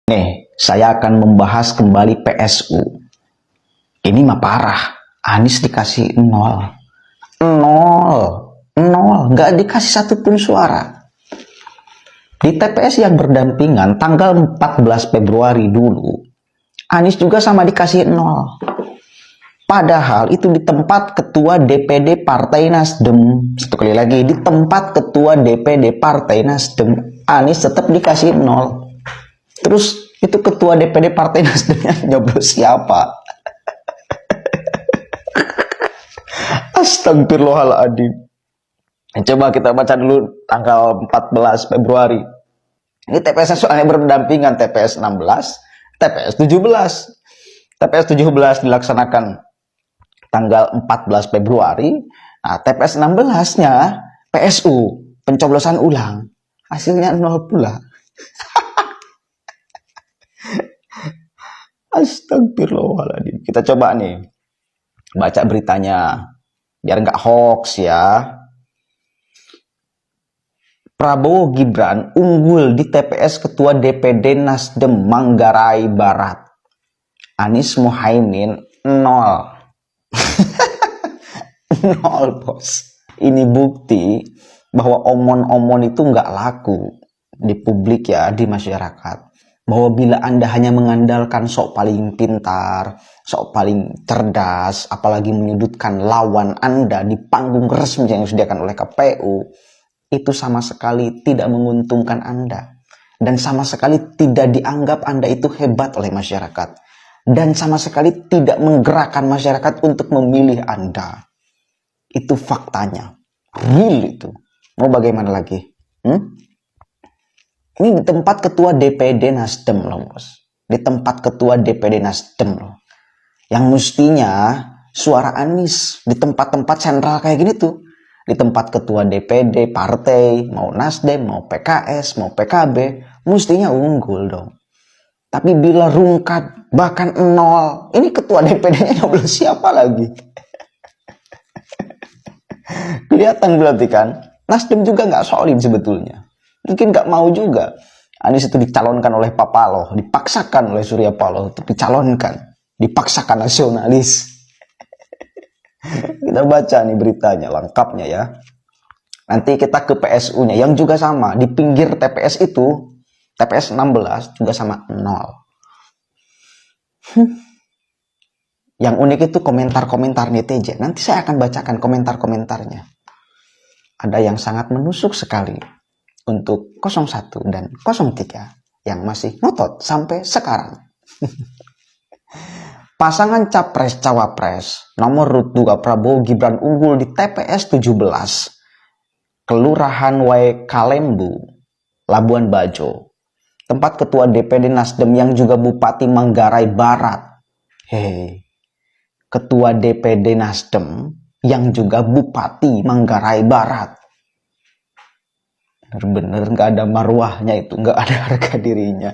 Nih, saya akan membahas kembali PSU. Ini mah parah. Anies dikasih 0. 0. Nggak dikasih satupun suara. Di TPS yang berdampingan tanggal 14 Februari dulu, Anies juga sama dikasih 0. Padahal itu di tempat ketua DPD Partai Nasdem. Satu kali lagi, di tempat ketua DPD Partai Nasdem, Anies tetap dikasih 0. Terus itu ketua DPD Partai Nasdemnya nyoblos siapa? Astagfirullahaladzim. Coba kita baca dulu tanggal 14 Februari. Ini TPS soalnya berdampingan, TPS 16, TPS 17. TPS 17 dilaksanakan tanggal 14 Februari. Nah, TPS 16-nya PSU, pencoblosan ulang. Hasilnya 0 pula. Astagfirullahaladzim. Kita coba nih baca beritanya biar nggak hoax ya. Prabowo Gibran unggul di TPS Ketua DPD Nasdem Manggarai Barat. Anies Muhaimin 0. 0 bos. Ini bukti bahwa omon-omon itu nggak laku di publik ya, di masyarakat. Bahwa bila Anda hanya mengandalkan sok paling pintar, sok paling cerdas, apalagi menyudutkan lawan Anda di panggung resmi yang disediakan oleh KPU, itu sama sekali tidak menguntungkan Anda. Dan sama sekali tidak dianggap Anda itu hebat oleh masyarakat. Dan sama sekali tidak menggerakkan masyarakat untuk memilih Anda. Itu faktanya. Real itu. Mau bagaimana lagi? Ini di tempat ketua DPD Nasdem loh bos. Di tempat ketua DPD Nasdem loh. Yang mestinya suara Anies di tempat-tempat sentral kayak gini tuh. Di tempat ketua DPD, partai, mau Nasdem, mau PKS, mau PKB, mestinya unggul dong. Tapi bila rungkat, bahkan 0, ini ketua DPD-nya nyoblos siapa lagi? Kelihatan berarti kan, Nasdem juga nggak solid sebetulnya. Mungkin nggak mau juga. Anies itu dicalonkan oleh Pak Paloh, dipaksakan oleh Surya Paloh untuk dicalonkan, dipaksakan nasionalis. Kita baca nih beritanya lengkapnya ya. Nanti kita ke PSU-nya yang juga sama di pinggir TPS itu, TPS 16 juga sama 0. Yang unik itu komentar-komentar netizen. Nanti saya akan bacakan komentar-komentarnya. Ada yang sangat menusuk sekali untuk 01 dan 03 yang masih ngotot sampai sekarang. Pasangan Capres-Cawapres nomor urut 2 Prabowo Gibran unggul di TPS 17 Kelurahan Waikalembu, Labuan Bajo. Tempat ketua DPD Nasdem yang juga Bupati Manggarai Barat. Ketua DPD Nasdem yang juga Bupati Manggarai Barat. Bener-bener nggak ada marwahnya itu, nggak ada harga dirinya.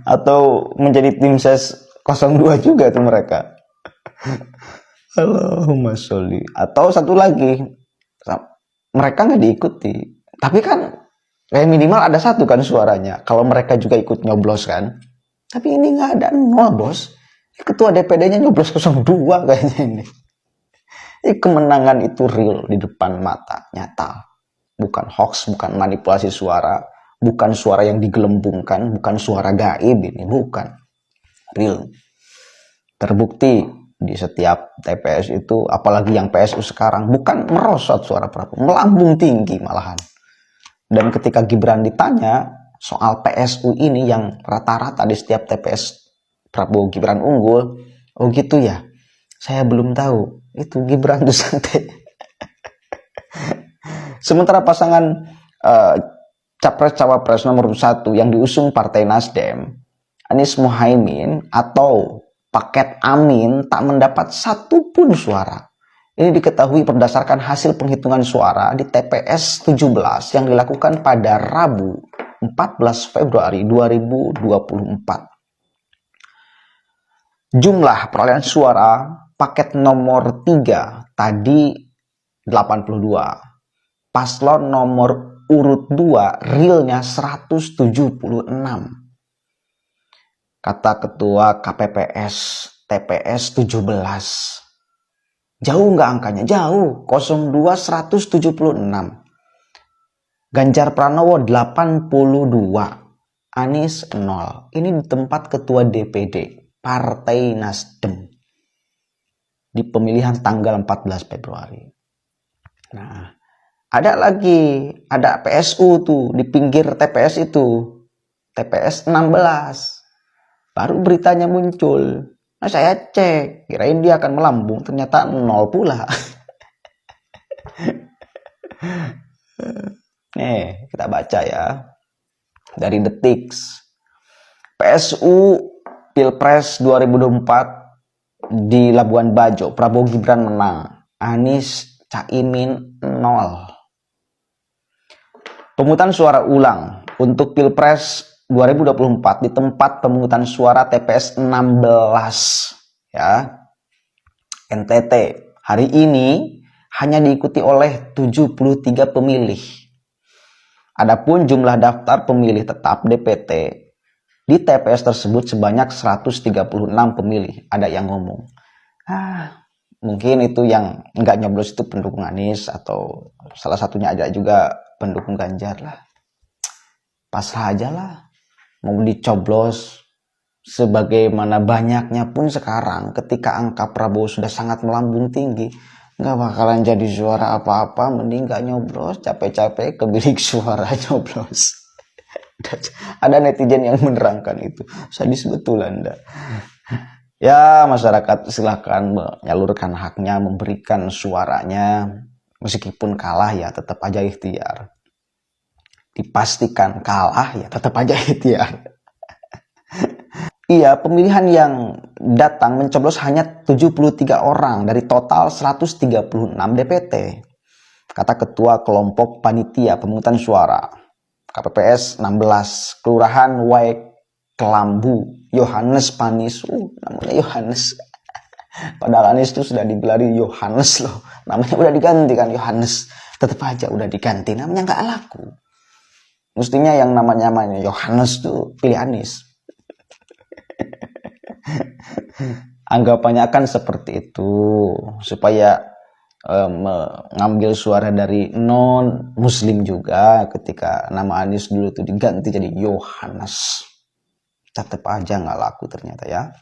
Atau menjadi tim ses 02 juga tuh mereka. Allahumma sholli. Atau satu lagi, mereka nggak diikuti. Tapi kan kayak minimal ada satu kan suaranya. Kalau mereka juga ikut nyoblos kan. Tapi ini nggak ada 0 bos. Ketua DPD-nya nyoblos 02 kayaknya ini. Kemenangan itu real di depan mata, nyata. Bukan hoax, bukan manipulasi suara, bukan suara yang digelembungkan, bukan suara gaib ini, bukan. Real. Terbukti di setiap TPS itu, apalagi yang PSU sekarang, bukan merosot suara Prabowo, melambung tinggi malahan. Dan ketika Gibran ditanya soal PSU ini yang rata-rata di setiap TPS Prabowo Gibran unggul, oh gitu ya, saya belum tahu. Itu Gibran tuh santai. Sementara pasangan Capres-Cawapres nomor 1 yang diusung Partai Nasdem, Anies Muhaimin atau paket Amin tak mendapat satupun suara. Ini diketahui berdasarkan hasil penghitungan suara di TPS 17 yang dilakukan pada Rabu 14 Februari 2024. Jumlah perolehan suara paket nomor 3 tadi 82. Paslon nomor urut 2 realnya 176. Kata ketua KPPS TPS 17. Jauh nggak angkanya? Jauh. 02 176. Ganjar Pranowo 82. Anies 0. Ini di tempat ketua DPD Partai Nasdem di pemilihan tanggal 14 Februari. Nah, ada lagi, ada PSU tuh di pinggir TPS itu. TPS 16. Baru beritanya muncul. Nah, saya cek, kirain dia akan melambung, ternyata 0 pula. Nih, kita baca ya. Dari Detik. PSU Pilpres 2024 di Labuan Bajo, Prabowo Gibran menang. Anies Caimin 0. Pemungutan suara ulang untuk Pilpres 2024 di tempat pemungutan suara TPS 16 ya. NTT. Hari ini hanya diikuti oleh 73 pemilih. Adapun jumlah daftar pemilih tetap DPT di TPS tersebut sebanyak 136 pemilih. Ada yang ngomong, mungkin itu yang nggak nyoblos itu pendukung Anies, atau salah satunya ada juga pendukung Ganjar lah. Pasrah aja lah. Mau dicoblos sebagaimana banyaknya pun sekarang, ketika angka Prabowo sudah sangat melambung tinggi, nggak bakalan jadi suara apa-apa, mending nggak nyoblos, capek-capek ke bilik suara nyoblos. Ada netizen yang menerangkan itu, sadis betul Anda. Ya, masyarakat silakan menyalurkan haknya, memberikan suaranya, meskipun kalah ya tetap aja ikhtiar. Dipastikan kalah ya tetap aja ikhtiar. Iya, pemilihan yang datang mencoblos hanya 73 orang dari total 136 DPT. Kata Ketua Kelompok Panitia Pemungutan Suara KPPS 16 Kelurahan Waik Kelambu, Yohanes Panis. Namanya Yohanes. Padahal Anies itu sudah digelari Yohanes loh. Namanya udah diganti kan Yohanes. Tetap aja udah diganti, namanya nggak laku. Mestinya yang namanya Yohanes tuh pilih Anies. Anggapannya kan seperti itu, supaya mengambil suara dari non muslim juga, ketika nama Anies dulu tuh diganti jadi Yohanes. Tetap aja nggak laku ternyata ya.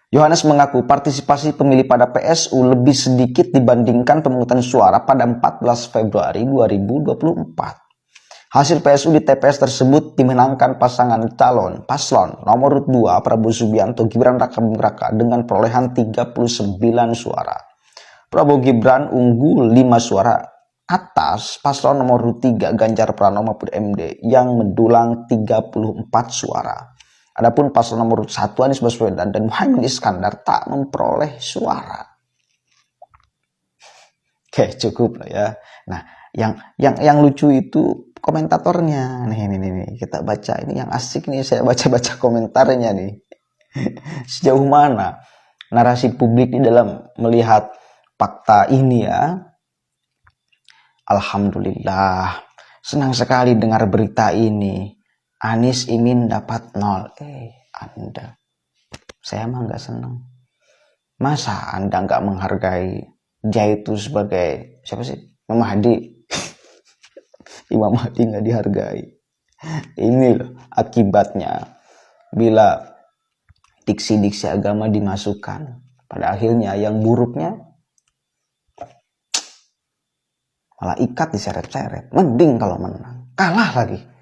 Yohanes mengaku partisipasi pemilih pada PSU lebih sedikit dibandingkan pemungutan suara pada 14 Februari 2024. Hasil PSU di TPS tersebut dimenangkan pasangan calon paslon nomor 2 Prabowo Subianto Gibran Raka Buming Raka dengan perolehan 39 suara. Prabowo Gibran unggul 5 suara atas paslon nomor 3 Ganjar Pranowo Mahfud MD yang mendulang 34 suara. Adapun paslon nomor 1 Anies Baswedan dan Muhaimin Iskandar tak memperoleh suara. Oke, cukup lah ya. Nah, yang lucu itu komentatornya. Nih, kita baca ini yang asik nih, saya baca komentarnya nih. Sejauh mana narasi publik di dalam melihat fakta ini ya. Alhamdulillah, senang sekali dengar berita ini. Anies Imin dapat 0. Anda, saya mah nggak senang. Masa Anda nggak menghargai dia itu sebagai siapa sih? Imam Mahdi. Imam Mahdi nggak dihargai. Ini loh akibatnya bila diksi-diksi agama dimasukkan. Pada akhirnya yang buruknya malah ikat diseret-seret. Mending kalau menang. Kalah lagi.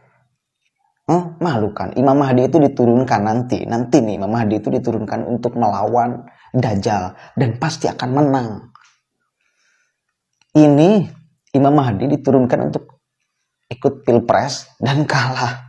Malu kan. Imam Mahdi itu diturunkan nanti nih Imam Mahdi itu diturunkan untuk melawan Dajjal dan pasti akan menang. Ini Imam Mahdi diturunkan untuk ikut pilpres dan kalah.